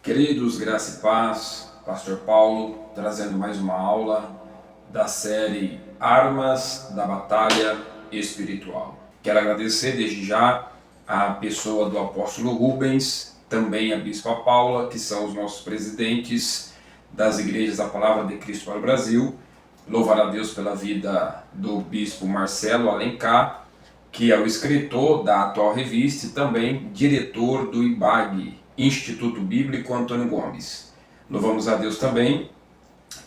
Queridos, graça e paz, Pastor Paulo trazendo mais uma aula da série Armas da Batalha Espiritual. Quero agradecer desde já a pessoa do apóstolo Rubens, também a bispa Paula, que são os nossos presidentes das igrejas da Palavra de Cristo para o Brasil. Louvar a Deus pela vida do bispo Marcelo Alencar, que é o escritor da atual revista e também diretor do IBAG, Instituto Bíblico Antônio Gomes. Louvamos a Deus também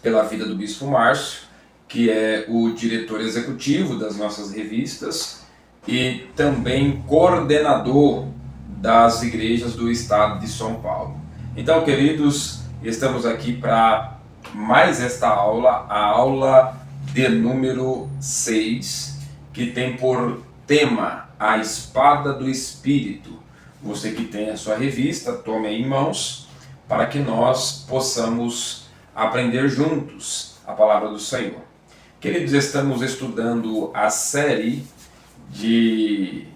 pela vida do bispo Márcio, que é o diretor executivo das nossas revistas e também coordenador das igrejas do estado de São Paulo. Então, queridos, estamos aqui para mais esta aula, a aula de número 6, que tem por tema a espada do Espírito. Você que tem a sua revista, tome aí em mãos, para que nós possamos aprender juntos a palavra do Senhor. Queridos, estamos estudando uma série de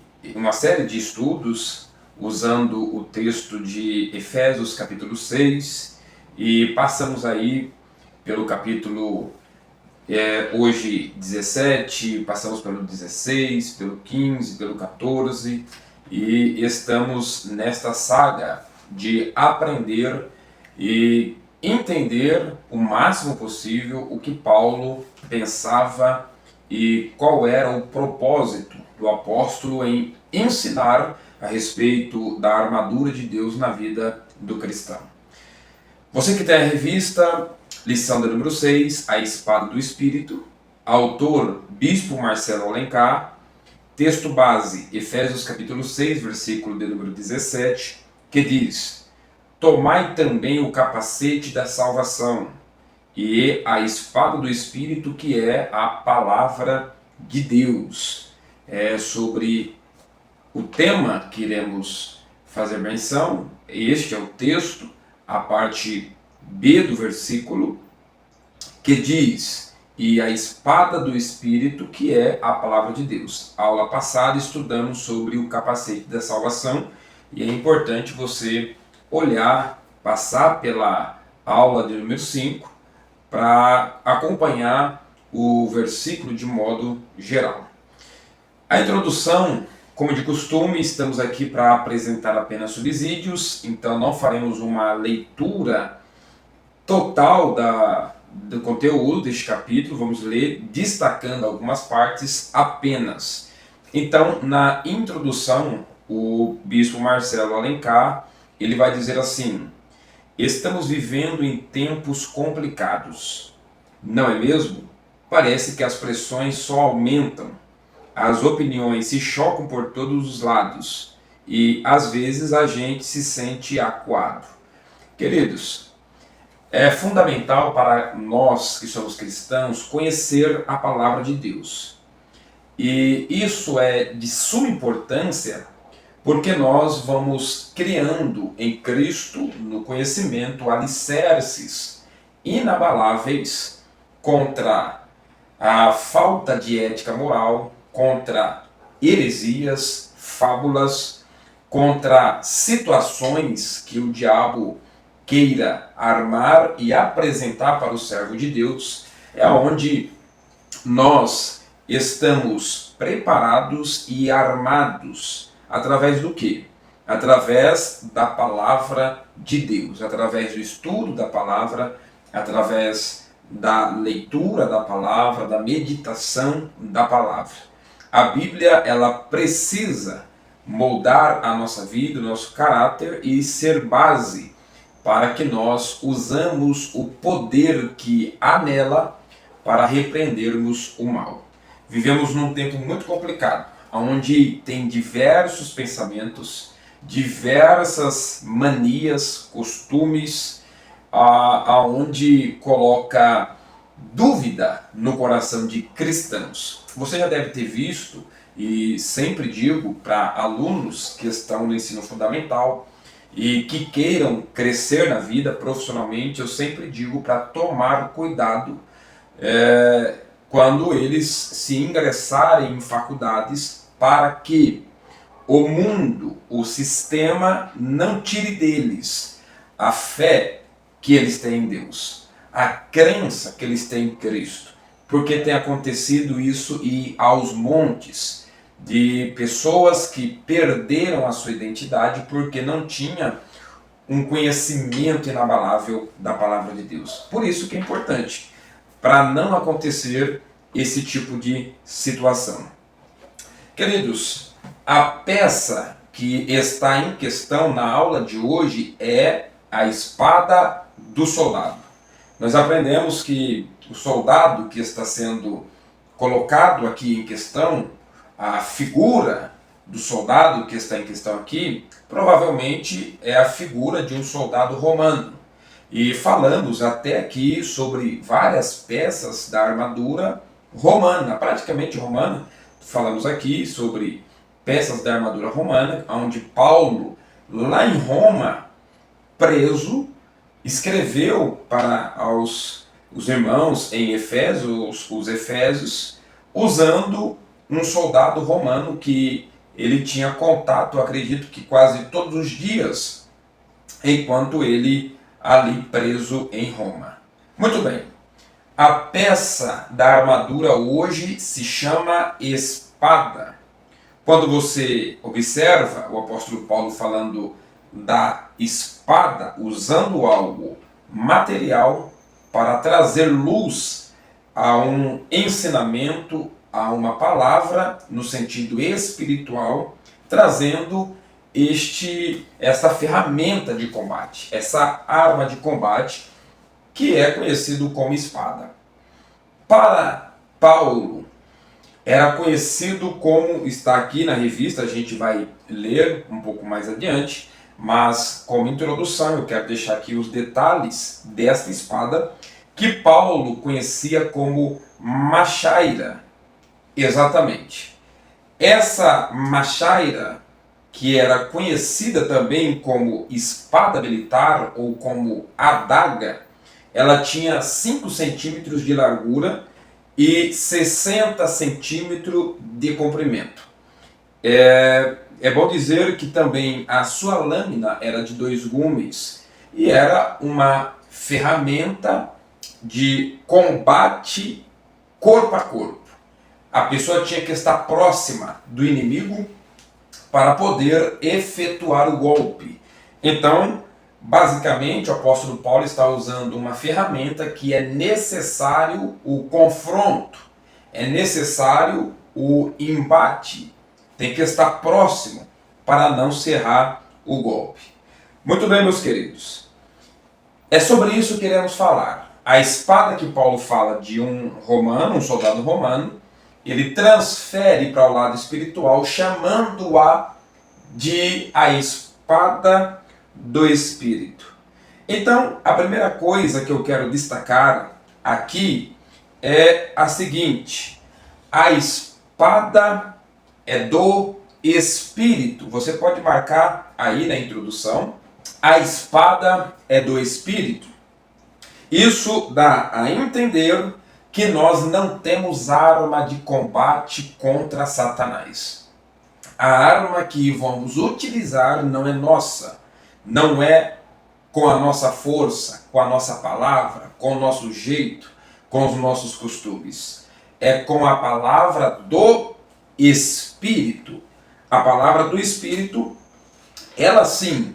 estudos usando o texto de Efésios capítulo 6 e passamos aí pelo capítulo hoje 17, passamos pelo 16, pelo 15, pelo 14 e estamos nesta saga de aprender e entender o máximo possível o que Paulo pensava e qual era o propósito do apóstolo em ensinar a respeito da armadura de Deus na vida do cristão. Você que tem a revista, lição de número 6, a espada do Espírito, autor Bispo Marcelo Alencar, texto base Efésios capítulo 6, versículo de número 17, que diz: tomai também o capacete da salvação e a espada do Espírito, que é a palavra de Deus. É sobre o tema que iremos fazer menção. Este é o texto, a parte B do versículo, que diz: e a espada do Espírito, que é a palavra de Deus. A aula passada estudamos sobre o capacete da salvação e é importante você olhar, passar pela aula de número 5 para acompanhar o versículo de modo geral. A introdução, como de costume, estamos aqui para apresentar apenas subsídios, então não faremos uma leitura total do conteúdo deste capítulo, vamos ler destacando algumas partes apenas. Então, na introdução, o bispo Marcelo Alencar, ele vai dizer assim: estamos vivendo em tempos complicados, não é mesmo? Parece que as pressões só aumentam, as opiniões se chocam por todos os lados e às vezes a gente se sente acuado. Queridos, é fundamental para nós que somos cristãos conhecer a palavra de Deus. E isso é de suma importância porque nós vamos criando em Cristo, no conhecimento, alicerces inabaláveis contra a falta de ética moral, contra heresias, fábulas, contra situações que o diabo queira armar e apresentar para o servo de Deus, é onde nós estamos preparados e armados. Através do quê? Através da palavra de Deus, através do estudo da palavra, através da leitura da palavra, da meditação da palavra. A Bíblia, ela precisa moldar a nossa vida, o nosso caráter e ser base para que nós usamos o poder que há nela para repreendermos o mal. Vivemos num tempo muito complicado, onde tem diversos pensamentos, diversas manias, costumes, aonde coloca dúvida no coração de cristãos. Você já deve ter visto, e sempre digo para alunos que estão no ensino fundamental e que queiram crescer na vida profissionalmente, eu sempre digo para tomar cuidado quando eles se ingressarem em faculdades, para que o mundo, o sistema, não tire deles a fé que eles têm em Deus, a crença que eles têm em Cristo, porque tem acontecido isso e aos montes de pessoas que perderam a sua identidade porque não tinha um conhecimento inabalável da palavra de Deus. Por isso que é importante, para não acontecer esse tipo de situação. Queridos, a peça que está em questão na aula de hoje é a espada do soldado. Nós aprendemos que o soldado que está sendo colocado aqui em questão, a figura do soldado que está em questão aqui, provavelmente é a figura de um soldado romano. E falamos até aqui sobre várias peças da armadura romana, praticamente romana. Falamos aqui sobre peças da armadura romana, onde Paulo, lá em Roma, preso, escreveu para os irmãos em Efésios, os Efésios, usando um soldado romano que ele tinha contato, acredito que quase todos os dias, enquanto ele ali preso em Roma. Muito bem, a peça da armadura hoje se chama espada. Quando você observa o apóstolo Paulo falando da espada, usando algo material para trazer luz a um ensinamento, a uma palavra no sentido espiritual, trazendo essa ferramenta de combate, essa arma de combate que é conhecido como espada. Para Paulo, era conhecido como, está aqui na revista, a gente vai ler um pouco mais adiante, mas como introdução eu quero deixar aqui os detalhes desta espada, que Paulo conhecia como machaira. Exatamente. Essa machaira, que era conhecida também como espada militar ou como adaga, ela tinha 5 centímetros de largura e 60 centímetros de comprimento. É bom dizer que também a sua lâmina era de 2 gumes e era uma ferramenta de combate corpo a corpo. A pessoa tinha que estar próxima do inimigo para poder efetuar o golpe. Então, basicamente, o apóstolo Paulo está usando uma ferramenta que é necessário o confronto, é necessário o embate, tem que estar próximo para não cerrar o golpe. Muito bem, meus queridos, é sobre isso que queremos falar. A espada que Paulo fala de um romano, um soldado romano, ele transfere para o lado espiritual, chamando-a de a espada do Espírito. Então, a primeira coisa que eu quero destacar aqui é a seguinte: a espada é do Espírito. Você pode marcar aí na introdução, a espada é do Espírito. Isso dá a entender que nós não temos arma de combate contra Satanás. A arma que vamos utilizar não é nossa, não é com a nossa força, com a nossa palavra, com o nosso jeito, com os nossos costumes. É com a palavra do Espírito. A palavra do Espírito, ela sim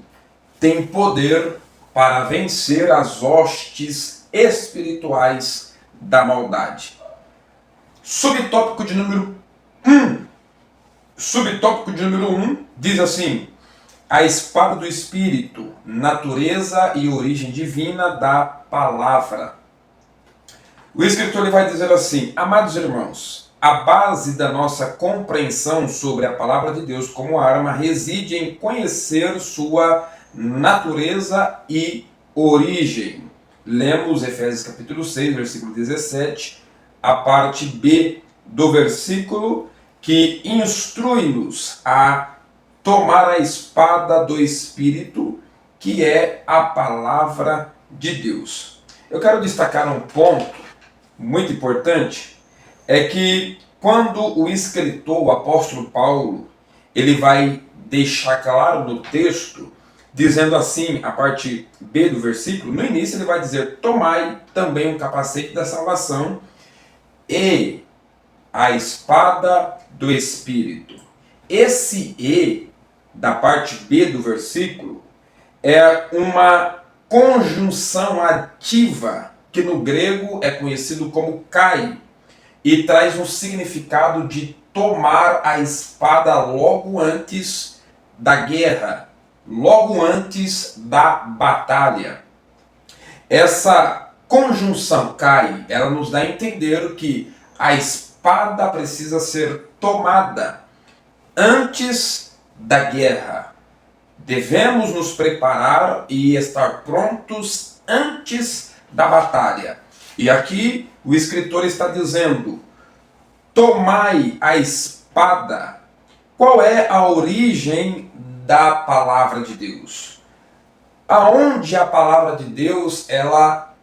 tem poder para vencer as hostes espirituais da maldade. Subtópico de número 1. Subtópico de número 1 diz assim: a espada do Espírito, natureza e origem divina da palavra. O escritor ele vai dizer assim: amados irmãos, a base da nossa compreensão sobre a palavra de Deus como arma reside em conhecer sua natureza e origem. Lemos Efésios capítulo 6, versículo 17, a parte B do versículo, que instrui-nos a tomar a espada do Espírito, que é a palavra de Deus. Eu quero destacar um ponto muito importante, é que quando o escritor, o apóstolo Paulo, ele vai deixar claro no texto dizendo assim, a parte B do versículo, no início ele vai dizer: tomai também um capacete da salvação e a espada do Espírito. Esse E, da parte B do versículo, é uma conjunção ativa, que no grego é conhecido como kai, e traz um significado de tomar a espada logo antes da guerra, logo antes da batalha. Essa conjunção kai, ela nos dá a entender que a espada precisa ser tomada antes da guerra. Devemos nos preparar e estar prontos antes da batalha. E aqui o escritor está dizendo: tomai a espada. Qual é a origem da palavra de Deus? Aonde a palavra de Deus ela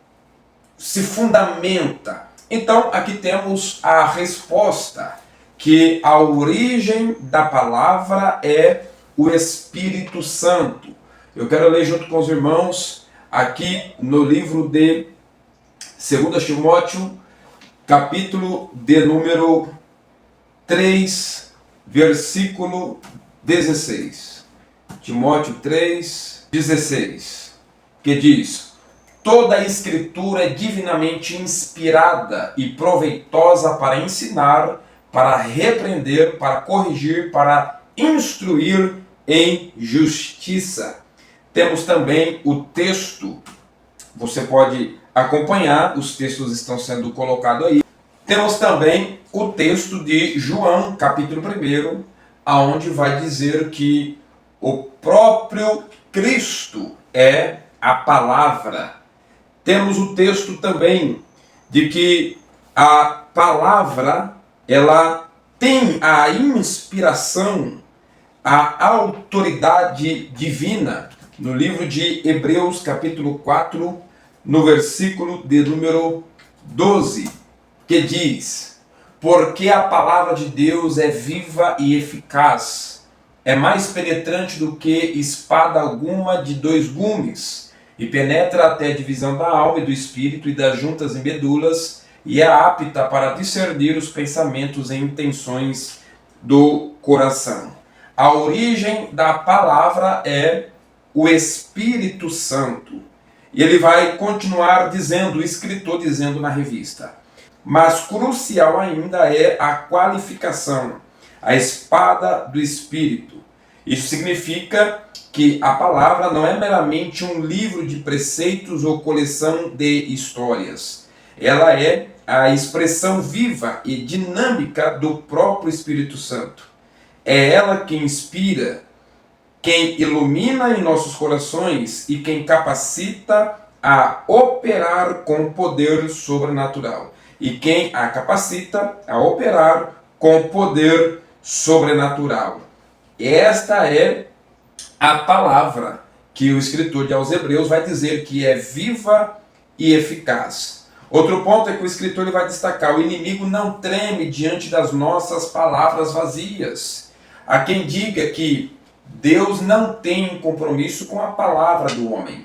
se fundamenta? Então aqui temos a resposta, que a origem da palavra é o Espírito Santo. Eu quero ler junto com os irmãos aqui no livro de 2 Timóteo, capítulo de número 3, versículo 16. Timóteo 3, 16, que diz: toda a escritura é divinamente inspirada e proveitosa para ensinar, para repreender, para corrigir, para instruir em justiça. Temos também o texto, você pode acompanhar, os textos estão sendo colocados aí. Temos também o texto de João, capítulo 1, aonde vai dizer que o próprio Cristo é a palavra. Temos o texto também de que a palavra, ela tem a inspiração, a autoridade divina, no livro de Hebreus, capítulo 4, no versículo de número 12, que diz: porque a palavra de Deus é viva e eficaz, é mais penetrante do que espada alguma de dois gumes, e penetra até a divisão da alma e do espírito e das juntas e medulas, e é apta para discernir os pensamentos e intenções do coração. A origem da palavra é o Espírito Santo. E ele vai continuar dizendo, o escritor dizendo na revista: mas crucial ainda é a qualificação, a espada do Espírito. Isso significa que a palavra não é meramente um livro de preceitos ou coleção de histórias. Ela é a expressão viva e dinâmica do próprio Espírito Santo. É ela quem inspira, quem ilumina em nossos corações e quem capacita a operar com poder sobrenatural. E quem a capacita a operar com poder sobrenatural. Esta é a palavra que o escritor de aos Hebreus vai dizer que é viva e eficaz. Outro ponto é que o escritor ele vai destacar: o inimigo não treme diante das nossas palavras vazias. Há quem diga que Deus não tem compromisso com a palavra do homem.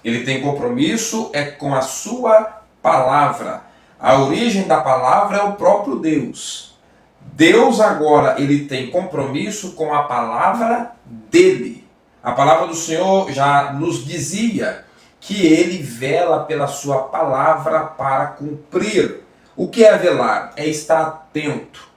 Ele tem compromisso com a sua palavra. A origem da palavra é o próprio Deus. Deus agora ele tem compromisso com a palavra dele. A palavra do Senhor já nos dizia que ele vela pela sua palavra para cumprir. O que é velar? É estar atento,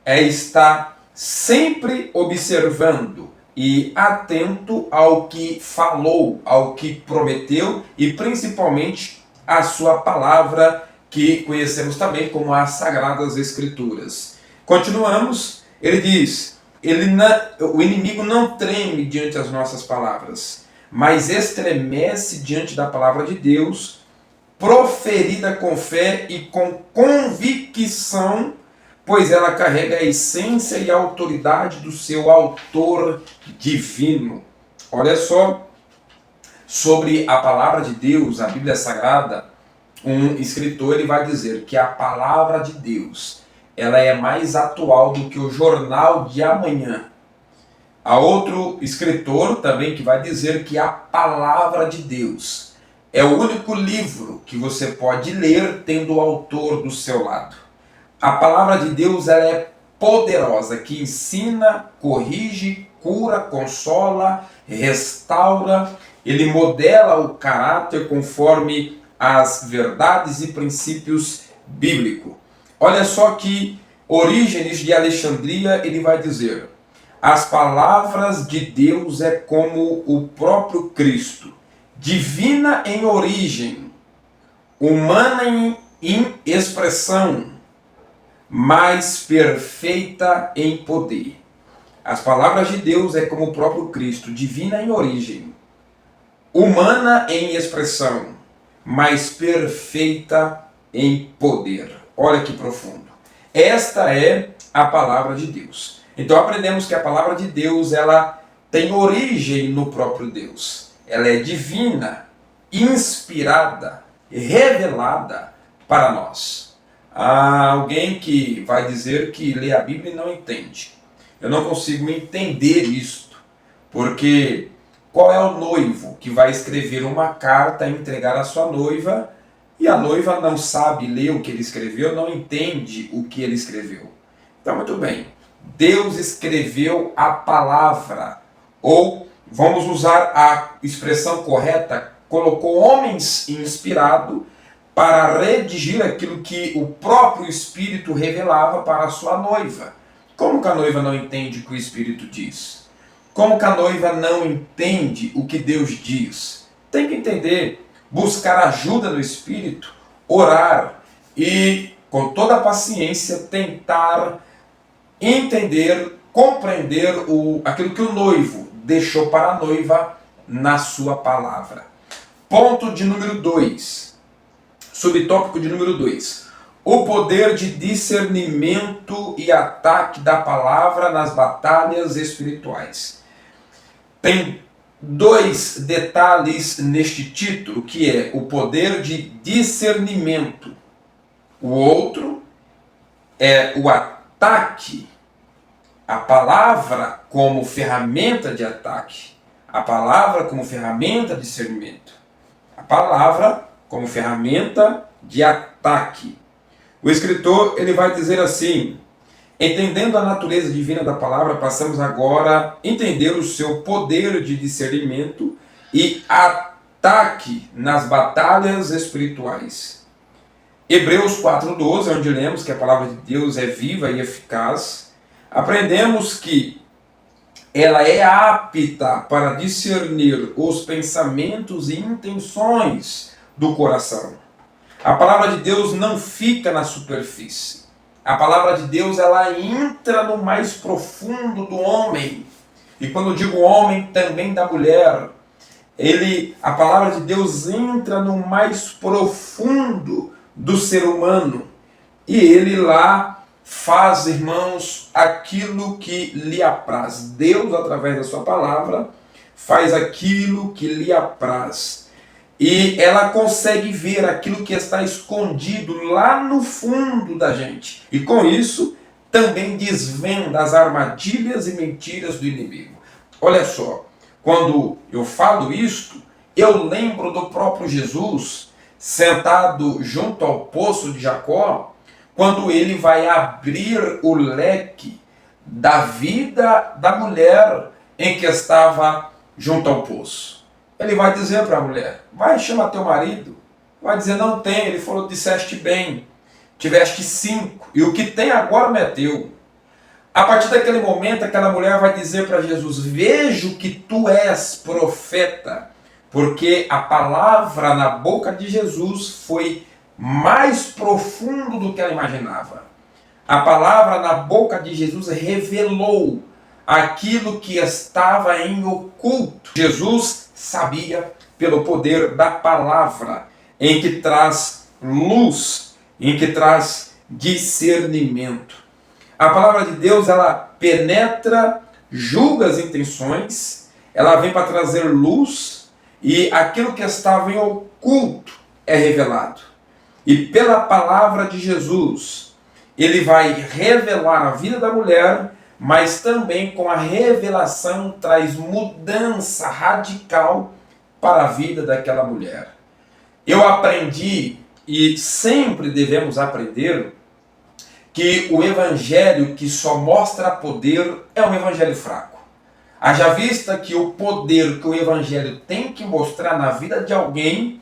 é estar sempre observando e atento ao que falou, ao que prometeu e principalmente a sua palavra, que conhecemos também como as Sagradas Escrituras. Continuamos, ele diz: o inimigo não treme diante das nossas palavras, mas estremece diante da palavra de Deus, proferida com fé e com convicção, pois ela carrega a essência e a autoridade do seu autor divino. Olha só, sobre a palavra de Deus, a Bíblia Sagrada, um escritor ele vai dizer que a palavra de Deus ela é mais atual do que o jornal de amanhã. Há outro escritor também que vai dizer que a palavra de Deus é o único livro que você pode ler tendo o autor do seu lado. A palavra de Deus ela é poderosa, que ensina, corrige, cura, consola, restaura. Ele modela o caráter conforme as verdades e princípios bíblicos. Olha só que Orígenes de Alexandria ele vai dizer: as palavras de Deus é como o próprio Cristo, divina em origem, humana em expressão, mas perfeita em poder. As palavras de Deus é como o próprio Cristo, divina em origem, humana em expressão, mas perfeita em poder. Olha que profundo. Esta é a palavra de Deus. Então aprendemos que a palavra de Deus ela tem origem no próprio Deus. Ela é divina, inspirada, revelada para nós. Há alguém que vai dizer que lê a Bíblia e não entende. Eu não consigo entender isto, porque qual é o noivo que vai escrever uma carta e entregar à sua noiva e a noiva não sabe ler o que ele escreveu, não entende o que ele escreveu? Então, muito bem, Deus escreveu a palavra, ou vamos usar a expressão correta, colocou homens inspirados para redigir aquilo que o próprio Espírito revelava para a sua noiva. Como que a noiva não entende o que o Espírito diz? Como que a noiva não entende o que Deus diz? Tem que entender, buscar ajuda no Espírito, orar e, com toda a paciência, tentar entender, compreender aquilo que o noivo deixou para a noiva na sua palavra. Ponto de número 2. Subtópico de número 2. O poder de discernimento e ataque da palavra nas batalhas espirituais. Tem dois detalhes neste título, que é o poder de discernimento. O outro é o ataque. A palavra como ferramenta de ataque. A palavra como ferramenta de discernimento. A palavra como ferramenta de ataque. O escritor ele vai dizer assim: entendendo a natureza divina da palavra, passamos agora a entender o seu poder de discernimento e ataque nas batalhas espirituais. Hebreus 4:12, onde lemos que a palavra de Deus é viva e eficaz, aprendemos que ela é apta para discernir os pensamentos e intenções do coração. A palavra de Deus não fica na superfície. A palavra de Deus ela entra no mais profundo do homem. E quando eu digo homem, também da mulher. A palavra de Deus entra no mais profundo do ser humano. E ele lá faz, irmãos, aquilo que lhe apraz. Deus, através da sua palavra, faz aquilo que lhe apraz. E ela consegue ver aquilo que está escondido lá no fundo da gente. E com isso, também desvenda as armadilhas e mentiras do inimigo. Olha só, quando eu falo isto, eu lembro do próprio Jesus, sentado junto ao poço de Jacó, quando ele vai abrir o leque da vida da mulher em que estava junto ao poço. Ele vai dizer para a mulher: vai, chama teu marido. Vai dizer: não tem. Ele falou: disseste bem, tiveste 5, e o que tem agora não é teu. A partir daquele momento, aquela mulher vai dizer para Jesus: vejo que tu és profeta, porque a palavra na boca de Jesus foi mais profundo do que ela imaginava. A palavra na boca de Jesus revelou aquilo que estava em oculto. Jesus sabia pelo poder da palavra, em que traz luz, em que traz discernimento. A palavra de Deus, ela penetra, julga as intenções, ela vem para trazer luz, e aquilo que estava em oculto é revelado. E pela palavra de Jesus, ele vai revelar a vida da mulher, mas também com a revelação traz mudança radical para a vida daquela mulher. Eu aprendi, e sempre devemos aprender, que o evangelho que só mostra poder é um evangelho fraco. Haja vista que o poder que o evangelho tem que mostrar na vida de alguém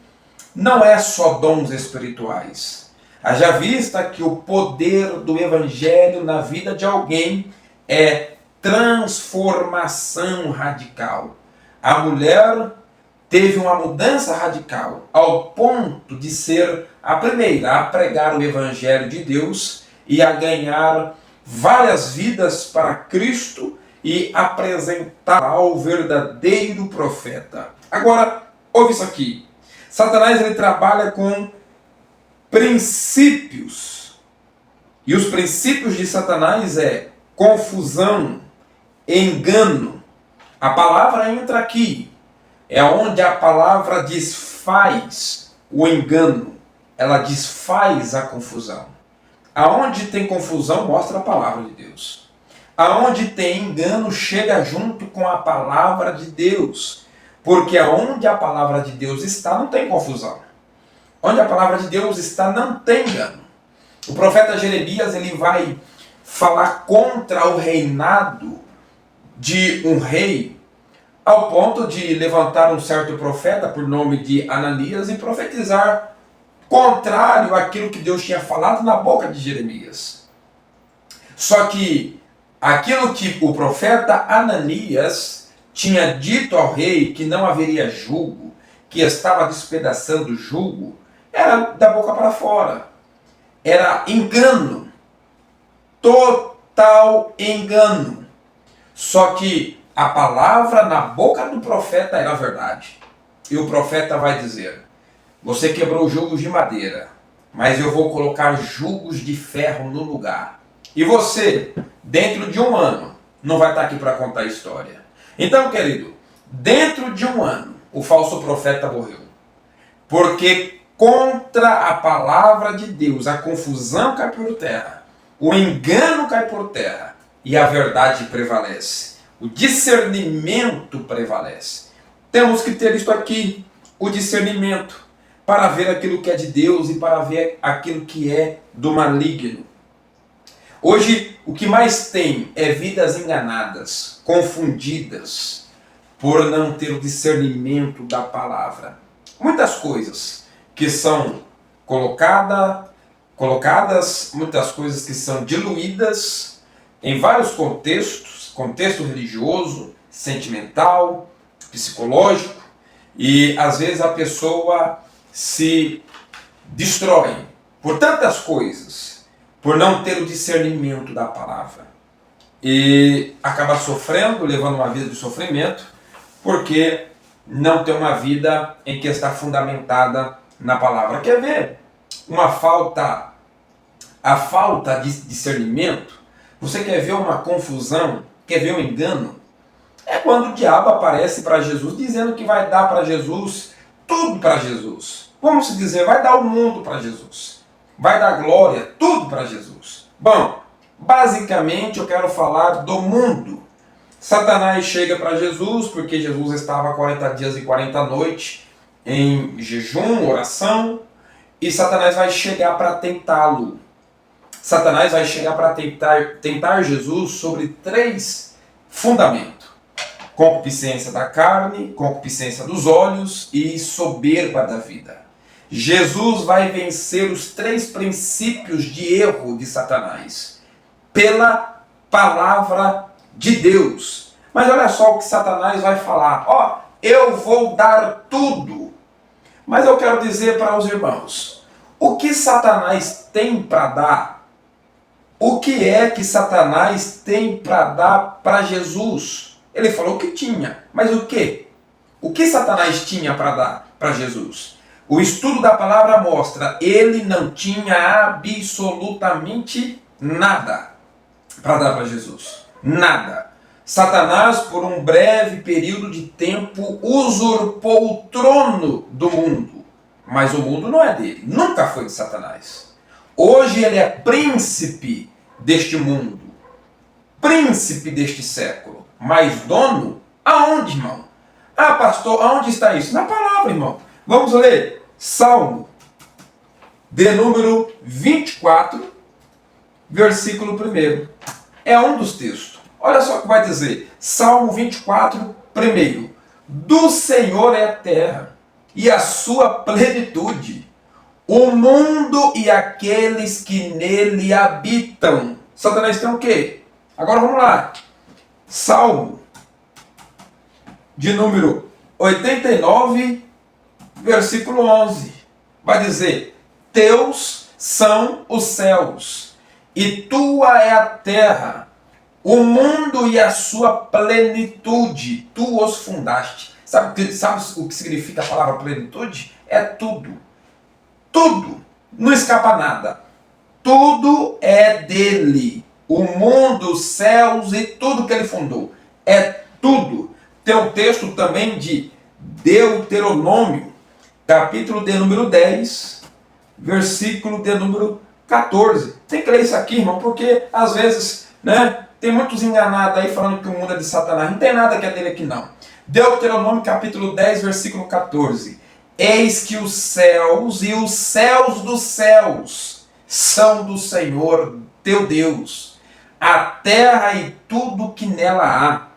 não é só dons espirituais. Haja vista que o poder do evangelho na vida de alguém é transformação radical. A mulher teve uma mudança radical ao ponto de ser a primeira a pregar o evangelho de Deus e a ganhar várias vidas para Cristo e apresentar ao verdadeiro profeta. Agora, ouve isso aqui. Satanás ele trabalha com princípios. E os princípios de Satanás é confusão, engano. A palavra entra aqui. É onde a palavra desfaz o engano. Ela desfaz a confusão. Aonde tem confusão, mostra a palavra de Deus. Aonde tem engano, chega junto com a palavra de Deus. Porque aonde a palavra de Deus está, não tem confusão. Onde a palavra de Deus está, não tem engano. O profeta Jeremias ele vai falar contra o reinado de um rei, ao ponto de levantar um certo profeta por nome de Ananias e profetizar contrário àquilo que Deus tinha falado na boca de Jeremias. Só que aquilo que o profeta Ananias tinha dito ao rei, que não haveria jugo, que estava despedaçando o jugo, era da boca para fora. Era engano. Total engano. Só que a palavra na boca do profeta era a verdade. E o profeta vai dizer: você quebrou jugos de madeira, mas eu vou colocar jugos de ferro no lugar. E você, dentro de um ano, não vai estar aqui para contar a história. Então, querido, dentro de um ano, o falso profeta morreu. Porque contra a palavra de Deus, a confusão cai por terra, o engano cai por terra e a verdade prevalece. O discernimento prevalece. Temos que ter isto aqui, o discernimento, para ver aquilo que é de Deus e para ver aquilo que é do maligno. Hoje, o que mais tem é vidas enganadas, confundidas, por não ter o discernimento da palavra. Muitas coisas que são colocadas, muitas coisas que são diluídas em vários contextos, contexto religioso, sentimental, psicológico, e às vezes a pessoa se destrói por tantas coisas, por não ter o discernimento da palavra. E acaba sofrendo, levando uma vida de sofrimento, porque não tem uma vida em que está fundamentada na palavra. Quer ver a falta de discernimento? Você quer ver uma confusão? Quer ver um engano? É quando o diabo aparece para Jesus dizendo que vai dar para Jesus tudo para Jesus. Vamos dizer, vai dar o mundo para Jesus. Vai dar glória, tudo para Jesus. Bom, basicamente eu quero falar do mundo. Satanás chega para Jesus, porque Jesus estava 40 dias e 40 noites em jejum, oração, e Satanás vai chegar para tentá-lo. Satanás vai chegar para tentar Jesus sobre 3 fundamentos: concupiscência da carne, concupiscência dos olhos e soberba da vida. Jesus vai vencer os 3 princípios de erro de Satanás pela palavra de Deus. Mas olha só o que Satanás vai falar: ó, eu vou dar tudo. Mas eu quero dizer para os irmãos, o que Satanás tem para dar? O que é que Satanás tem para dar para Jesus? Ele falou que tinha, mas o que? O que Satanás tinha para dar para Jesus? O estudo da palavra mostra, ele não tinha absolutamente nada para dar para Jesus. Nada. Satanás, por um breve período de tempo, usurpou o trono do mundo. Mas o mundo não é dele, nunca foi de Satanás. Hoje ele é príncipe deste mundo. príncipe deste século. Mas dono? Aonde, irmão? Ah, pastor, aonde está isso? Na palavra, irmão. Vamos ler Salmo de número 24, versículo 1. É um dos textos. Olha só o que vai dizer. Salmo 24, 1. Do Senhor é a terra e a sua plenitude, o mundo e aqueles que nele habitam. Satanás tem o quê? Agora vamos lá. Salmo de número 89, versículo 11. Vai dizer: teus são os céus, e tua é a terra, o mundo e a sua plenitude, tu os fundaste. Sabe o que significa a palavra plenitude? É tudo. Tudo. Não escapa nada. Tudo é dele. O mundo, os céus e tudo que ele fundou. É tudo. Tem um texto também de Deuteronômio, capítulo de número 10, versículo de número 14. Tem que ler isso aqui, irmão, porque às vezes, né, tem muitos enganados aí falando que o mundo é de Satanás. Não tem nada que é dele aqui, não. Deuteronômio, capítulo 10, versículo 14. Eis que os céus e os céus dos céus são do Senhor teu Deus, a terra e tudo que nela há.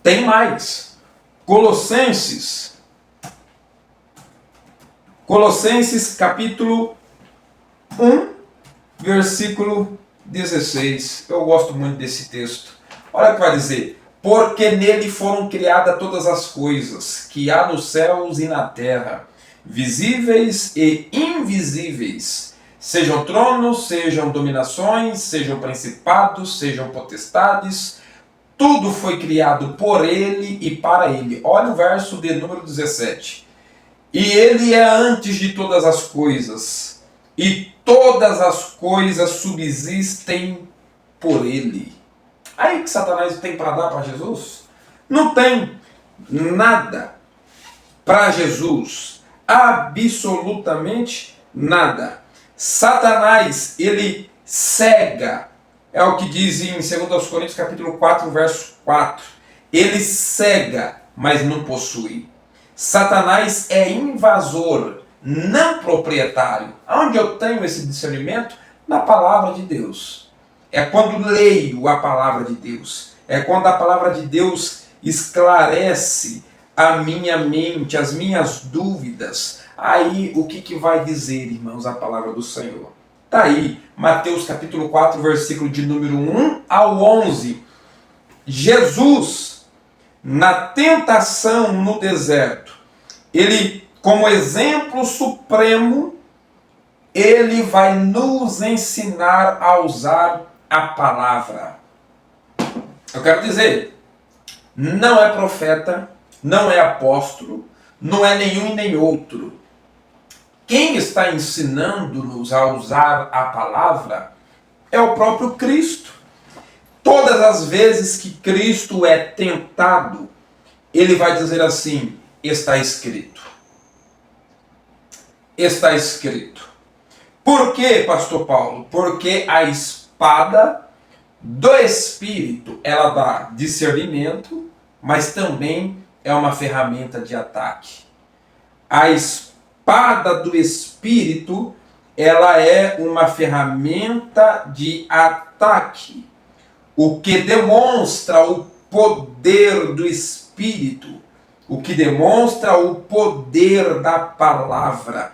Tem mais. Colossenses capítulo 1, versículo 16. Eu gosto muito desse texto. Olha o que vai dizer. Porque nele foram criadas todas as coisas que há nos céus e na terra, visíveis e invisíveis, sejam tronos, sejam dominações, sejam principados, sejam potestades, tudo foi criado por ele e para ele. Olha o verso de número 17. E ele é antes de todas as coisas, e todas as coisas subsistem por ele. Aí o que Satanás tem para dar para Jesus? Não tem nada para Jesus. Absolutamente nada. Satanás, ele cega. É o que diz em 2 Coríntios capítulo 4, verso 4. Ele cega, mas não possui. Satanás é invasor, não proprietário. Onde eu tenho esse discernimento? Na palavra de Deus. É quando leio a palavra de Deus. É quando a palavra de Deus esclarece a minha mente, as minhas dúvidas. Aí o que vai dizer, irmãos, a palavra do Senhor? Está aí, Mateus capítulo 4, versículo de número 1 ao 11. Jesus, na tentação no deserto, ele, como exemplo supremo, ele vai nos ensinar a usar a palavra. Eu quero dizer, não é profeta, não é apóstolo, não é nenhum e nem outro. Quem está ensinando-nos a usar a palavra é o próprio Cristo. Todas as vezes que Cristo é tentado, ele vai dizer assim: está escrito. Está escrito. Por quê, pastor Paulo? Porque a espada do Espírito, ela dá discernimento, mas também é uma ferramenta de ataque. A espada do Espírito, ela é uma ferramenta de ataque, o que demonstra o poder do Espírito, o que demonstra o poder da palavra.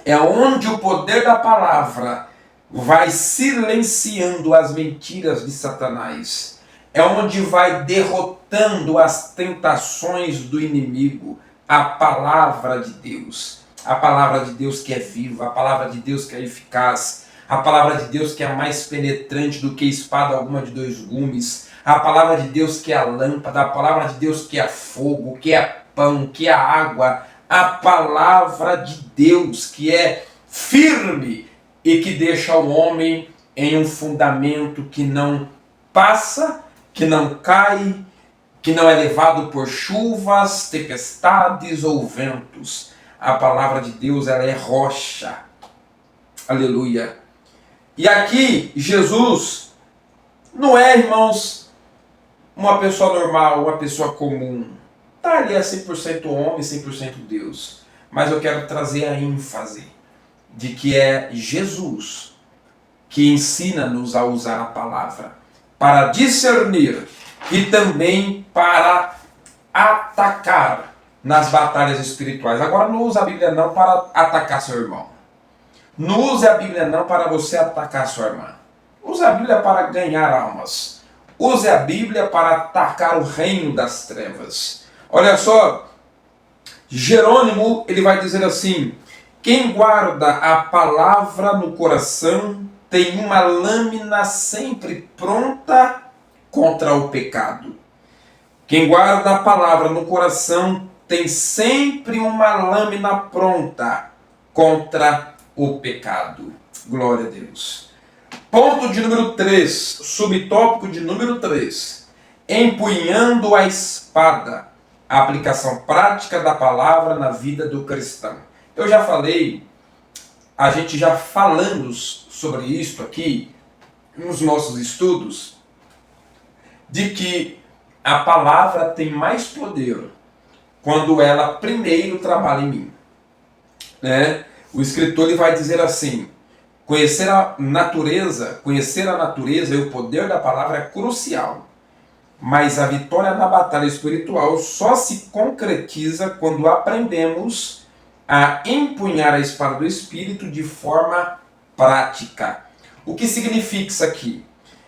É onde o poder da palavra vai silenciando as mentiras de Satanás. É onde vai derrotando as tentações do inimigo. A palavra de Deus. A palavra de Deus que é viva, a palavra de Deus que é eficaz, a palavra de Deus que é mais penetrante do que espada alguma de dois gumes, a palavra de Deus que é a lâmpada, a palavra de Deus que é fogo, que é pão, que é água, a palavra de Deus que é firme e que deixa o homem em um fundamento que não passa, que não cai, que não é levado por chuvas, tempestades ou ventos. A palavra de Deus, ela é rocha. Aleluia. E aqui, Jesus, Não é, irmãos, uma pessoa normal, uma pessoa comum. Tá ali é 100% homem, 100% Deus. Mas eu quero trazer a ênfase de que é Jesus que ensina-nos a usar a palavra para discernir e também para atacar nas batalhas espirituais. Agora não use a Bíblia não para atacar seu irmão. Não use a Bíblia não para você atacar sua irmã. Use a Bíblia para ganhar almas. Use a Bíblia para atacar o reino das trevas. Olha só, Jerônimo, ele vai dizer assim: quem guarda a palavra no coração tem uma lâmina sempre pronta contra o pecado. Quem guarda a palavra no coração tem sempre uma lâmina pronta contra o pecado. Glória a Deus. Ponto de número 3, subtópico de número 3. Empunhando a espada, a aplicação prática da palavra na vida do cristão. Eu já falei, a gente já falamos sobre isso aqui, nos nossos estudos, de que a palavra tem mais poder quando ela primeiro trabalha em mim. Né? O escritor ele vai dizer assim: conhecer a natureza e o poder da palavra é crucial. Mas a vitória na batalha espiritual só se concretiza quando aprendemos a empunhar a espada do Espírito de forma prática. O que significa isso aqui?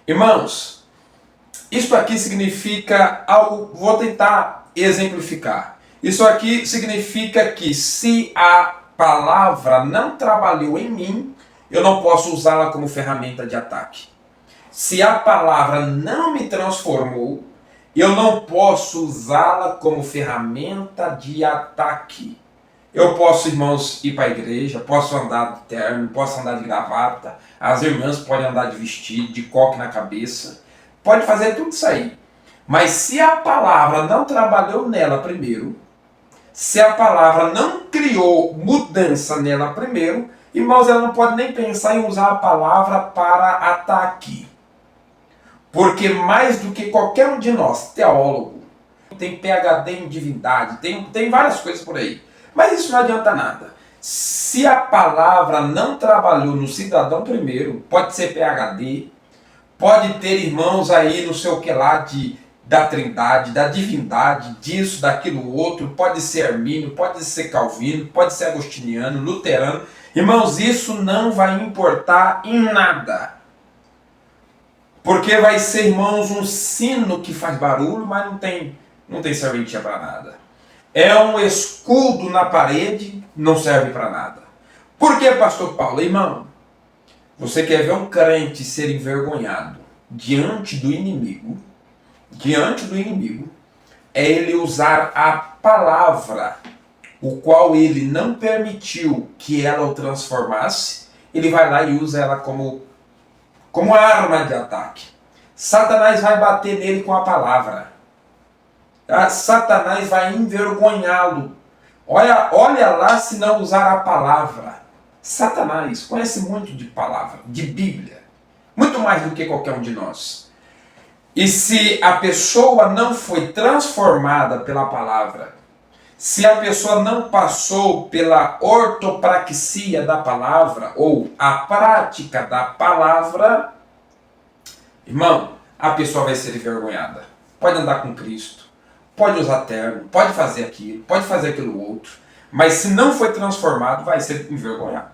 Irmãos, isso aqui significa algo, vou tentar exemplificar. Isso aqui significa que se a palavra não trabalhou em mim, eu não posso usá-la como ferramenta de ataque. Se a palavra não me transformou, eu não posso usá-la como ferramenta de ataque. Eu posso, irmãos, ir para a igreja, posso andar de terno, posso andar de gravata, as irmãs podem andar de vestido, de coque na cabeça, pode fazer tudo isso aí. Mas se a palavra não trabalhou nela primeiro, se a palavra não criou mudança nela primeiro, irmãos, ela não pode nem pensar em usar a palavra para ataque. Porque mais do que qualquer um de nós, teólogo, tem PhD em divindade, tem várias coisas por aí. Mas isso não adianta nada. Se a palavra não trabalhou no cidadão primeiro, pode ser PhD, pode ter irmãos aí no seu que lá da trindade, da divindade, disso, daquilo outro, pode ser armínio, pode ser calvino, pode ser agostiniano, luterano. Irmãos, isso não vai importar em nada. Porque vai ser, irmãos, um sino que faz barulho, mas não tem serventia para nada. É um escudo na parede, não serve para nada. Por que, pastor Paulo? Irmão, você quer ver um crente ser envergonhado diante do inimigo, é ele usar a palavra, o qual ele não permitiu que ela o transformasse, ele vai lá e usa ela como arma de ataque. Satanás vai bater nele com a palavra. Satanás vai envergonhá-lo. Olha lá se não usar a palavra. Satanás conhece muito de palavra, de Bíblia. Muito mais do que qualquer um de nós. E se a pessoa não foi transformada pela palavra, se a pessoa não passou pela ortopraxia da palavra, ou a prática da palavra, irmão, a pessoa vai ser envergonhada. Pode andar com Cristo, pode usar terno, pode fazer aquilo, pode fazer aquilo outro, mas se não foi transformado, vai ser envergonhado.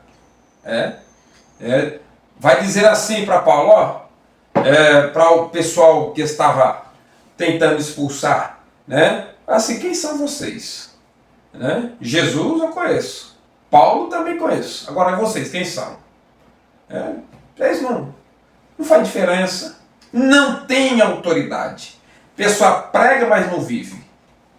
Vai dizer assim para Paulo, para o pessoal que estava tentando expulsar, né? Assim, quem são vocês? Né? Jesus eu conheço, Paulo também conheço, agora vocês, quem são? Eles não faz diferença, não tem autoridade. Pessoa prega, mas não vive.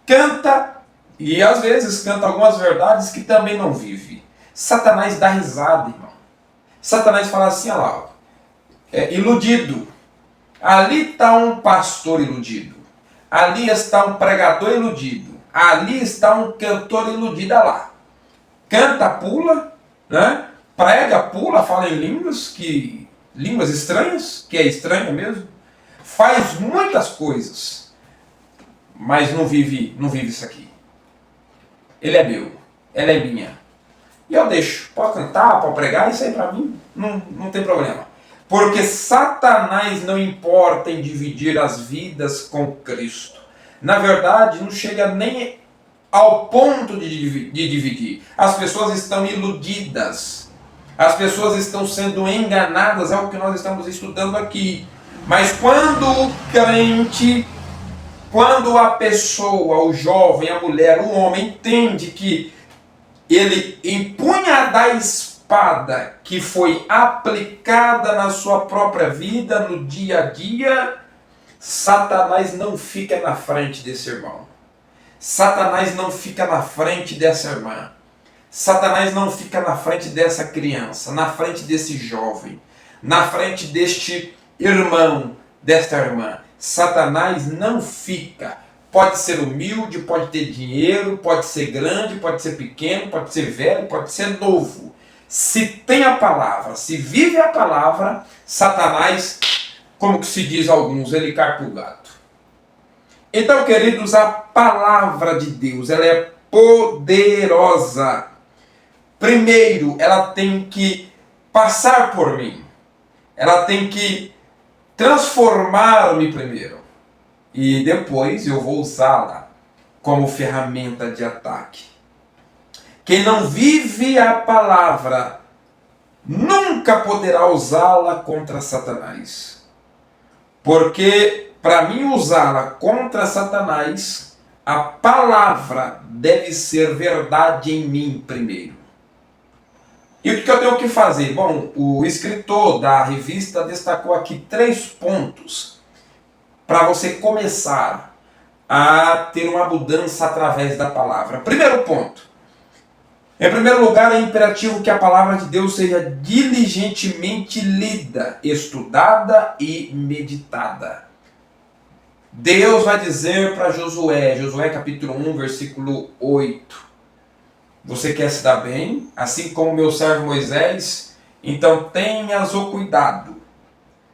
Canta, e às vezes canta algumas verdades que também não vive. Satanás dá risada, irmão. Satanás fala assim, olha lá, iludido. Ali está um pastor iludido. Ali está um pregador iludido. Ali está um cantor iludido, olha lá. Canta, pula, né? Prega, pula, fala em línguas estranhas, que é estranha mesmo. faz muitas coisas, mas não vive isso aqui. Ele é meu, ela é minha. E eu deixo, pode cantar, pode pregar, isso aí para mim não tem problema. Porque Satanás não importa em dividir as vidas com Cristo. Na verdade, não chega nem ao ponto de dividir. As pessoas estão iludidas. As pessoas estão sendo enganadas, é o que nós estamos estudando aqui. Mas quando o crente, quando a pessoa, o jovem, a mulher, o homem, entende que ele empunha da espada que foi aplicada na sua própria vida, no dia a dia, Satanás não fica na frente desse irmão. Satanás não fica na frente dessa irmã. Satanás não fica na frente dessa criança, na frente desse jovem, na frente deste irmão, desta irmã. Satanás não fica. Pode ser humilde, pode ter dinheiro, pode ser grande, pode ser pequeno, pode ser velho, pode ser novo. Se tem a palavra, se vive a palavra, Satanás, como que se diz alguns, ele cai pro gato. Então, queridos, a palavra de Deus, ela é poderosa. Primeiro, ela tem que passar por mim. Ela tem que transformar-me primeiro. E depois eu vou usá-la como ferramenta de ataque. Quem não vive a palavra nunca poderá usá-la contra Satanás. Porque para mim usá-la contra Satanás, a palavra deve ser verdade em mim primeiro. E o que eu tenho que fazer? Bom, o escritor da revista destacou aqui 3 pontos para você começar a ter uma mudança através da palavra. Primeiro ponto. Em primeiro lugar, é imperativo que a palavra de Deus seja diligentemente lida, estudada e meditada. Deus vai dizer para Josué, Josué capítulo 1, versículo 8. Você quer se dar bem, assim como meu servo Moisés? Então tenhas o cuidado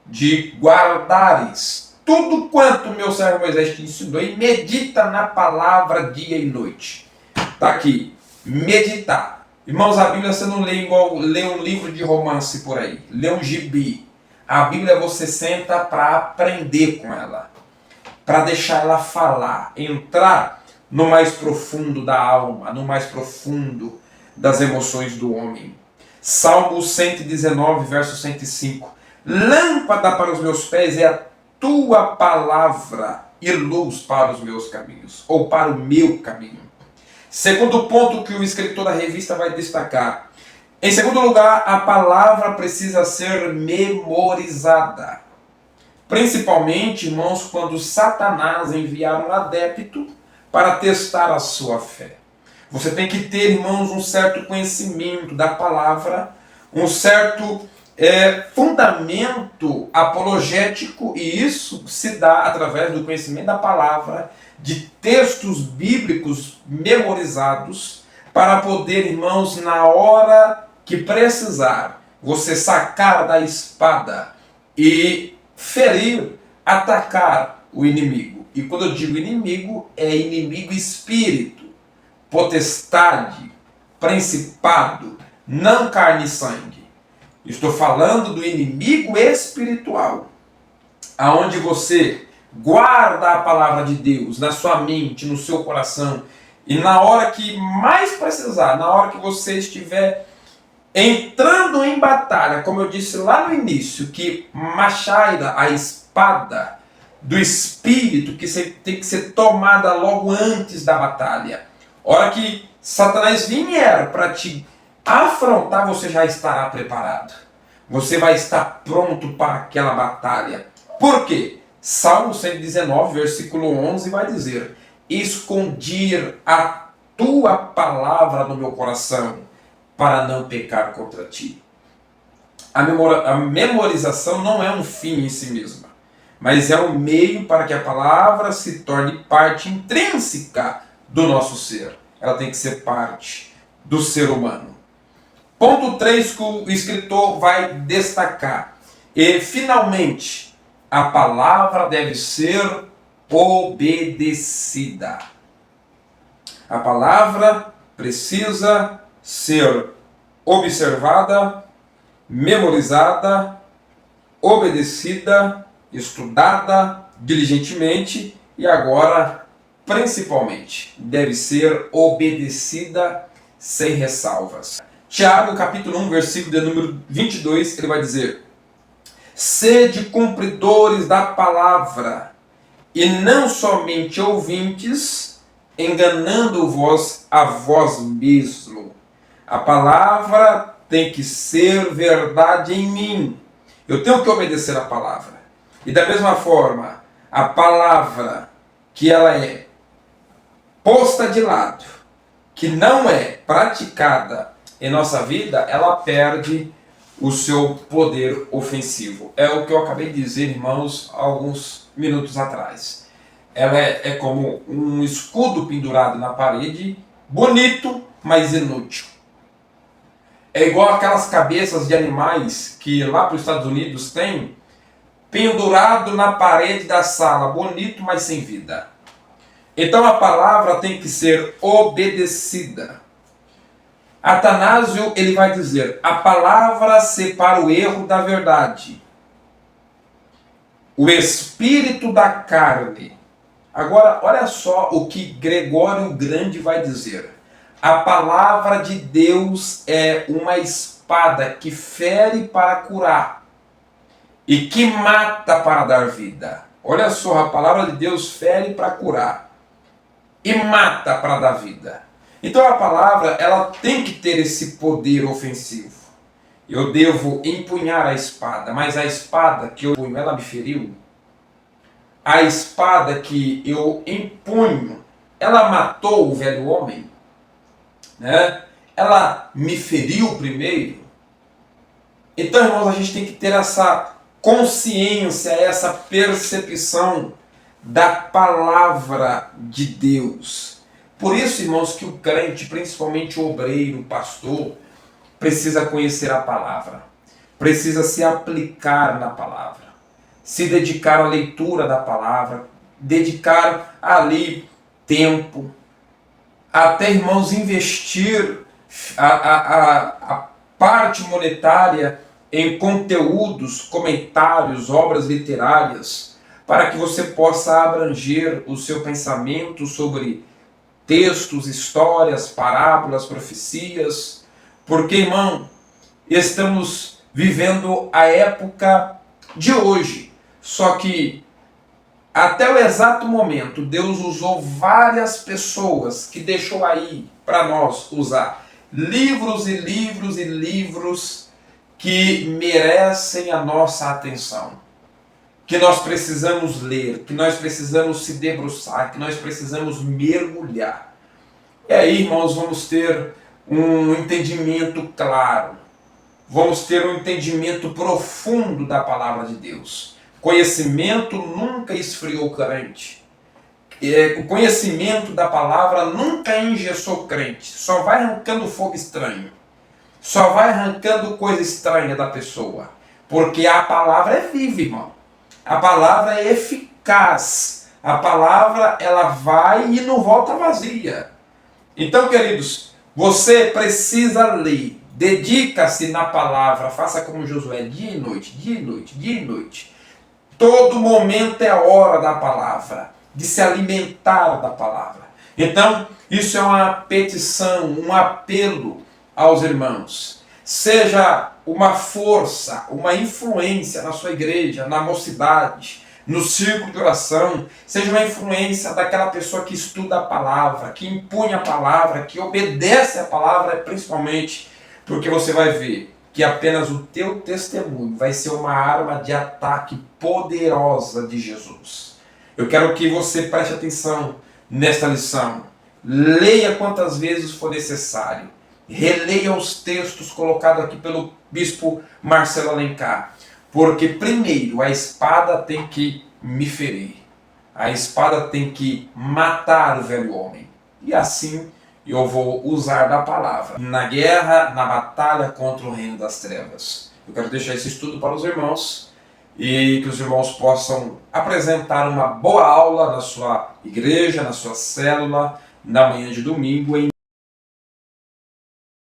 de guardares tudo quanto meu servo Moisés te ensinou e medita na palavra dia e noite. Está aqui, meditar. Irmãos, a Bíblia você não lê igual lê um livro de romance por aí, lê um gibi. A Bíblia você senta para aprender com ela, para deixar ela falar, entrar no mais profundo da alma, no mais profundo das emoções do homem. Salmo 119, verso 105. Lâmpada para os meus pés é a tua palavra e luz para os meus caminhos, ou para o meu caminho. Segundo ponto que o escritor da revista vai destacar. Em segundo lugar, a palavra precisa ser memorizada. Principalmente, irmãos, quando Satanás enviar um adepto para testar a sua fé. Você tem que ter, irmãos, um certo conhecimento da palavra, um certo fundamento apologético, e isso se dá através do conhecimento da palavra, de textos bíblicos memorizados, para poder, irmãos, na hora que precisar, você sacar da espada e ferir, atacar o inimigo. E quando eu digo inimigo, é inimigo espírito, potestade, principado, não carne e sangue. Estou falando do inimigo espiritual, aonde você guarda a palavra de Deus na sua mente, no seu coração, e na hora que mais precisar, na hora que você estiver entrando em batalha, como eu disse lá no início, que machaira, a espada do Espírito, que tem que ser tomada logo antes da batalha. Hora que Satanás vier para te afrontar, você já estará preparado. Você vai estar pronto para aquela batalha. Por quê? Salmo 119, versículo 11 vai dizer: escondi a tua palavra no meu coração, para não pecar contra ti. A memorização não é um fim em si mesma, mas é um meio para que a palavra se torne parte intrínseca do nosso ser. Ela tem que ser parte do ser humano. Ponto 3 que o escritor vai destacar. E, finalmente, a palavra deve ser obedecida. A palavra precisa ser observada, memorizada, obedecida, estudada diligentemente e agora, principalmente, deve ser obedecida sem ressalvas. Tiago, capítulo 1, versículo de número 22, ele vai dizer: sede cumpridores da palavra, e não somente ouvintes, enganando-vos a vós mesmo. A palavra tem que ser verdade em mim. Eu tenho que obedecer a palavra. E da mesma forma, a palavra que ela é posta de lado, que não é praticada em nossa vida, ela perde o seu poder ofensivo. É o que eu acabei de dizer, irmãos, alguns minutos atrás. Ela é como um escudo pendurado na parede, bonito, mas inútil. É igual aquelas cabeças de animais que lá para os Estados Unidos tem, pendurado na parede da sala, bonito, mas sem vida. Então a palavra tem que ser obedecida. Atanásio, ele vai dizer: a palavra separa o erro da verdade, o espírito da carne. Agora, olha só o que Gregório o Grande vai dizer. A palavra de Deus é uma espada que fere para curar e que mata para dar vida. Olha só, a palavra de Deus fere para curar e mata para dar vida. Então a palavra, ela tem que ter esse poder ofensivo. Eu devo empunhar a espada, mas a espada que eu empunho, ela me feriu? A espada que eu empunho, ela matou o velho homem? Né? Ela me feriu primeiro? Então, irmãos, a gente tem que ter essa consciência, essa percepção da palavra de Deus. Por isso, irmãos, que o crente, principalmente o obreiro, o pastor, precisa conhecer a palavra, precisa se aplicar na palavra, se dedicar à leitura da palavra, dedicar ali tempo, até, irmãos, investir a parte monetária em conteúdos, comentários, obras literárias, para que você possa abranger o seu pensamento sobre textos, histórias, parábolas, profecias, porque, irmão, estamos vivendo a época de hoje, só que até o exato momento Deus usou várias pessoas que deixou aí para nós usar livros e livros e livros que merecem a nossa atenção, que nós precisamos ler, que nós precisamos se debruçar, que nós precisamos mergulhar. E aí, irmãos, vamos ter um entendimento claro, vamos ter um entendimento profundo da palavra de Deus. Conhecimento nunca esfriou o crente. O conhecimento da palavra nunca engessou o crente. Só vai arrancando fogo estranho. Só vai arrancando coisa estranha da pessoa. Porque a palavra é viva, irmão. A palavra é eficaz. A palavra, ela vai e não volta vazia. Então, queridos, você precisa ler. Dedica-se na palavra. Faça como Josué, dia e noite, dia e noite, dia e noite. Todo momento é hora da palavra, de se alimentar da palavra. Então, isso é uma petição, um apelo aos irmãos. Seja uma força, uma influência na sua igreja, na mocidade, no círculo de oração. Seja uma influência daquela pessoa que estuda a palavra, que impunha a palavra, que obedece a palavra, principalmente porque você vai ver que apenas o teu testemunho vai ser uma arma de ataque poderosa de Jesus. Eu quero que você preste atenção nesta lição. Leia quantas vezes for necessário. Releia os textos colocados aqui pelo bispo Marcelo Alencar. Porque primeiro a espada tem que me ferir. A espada tem que matar o velho homem. E assim eu vou usar da palavra na guerra, na batalha contra o reino das trevas. Eu quero deixar esse estudo para os irmãos, e que os irmãos possam apresentar uma boa aula na sua igreja, na sua célula, na manhã de domingo, em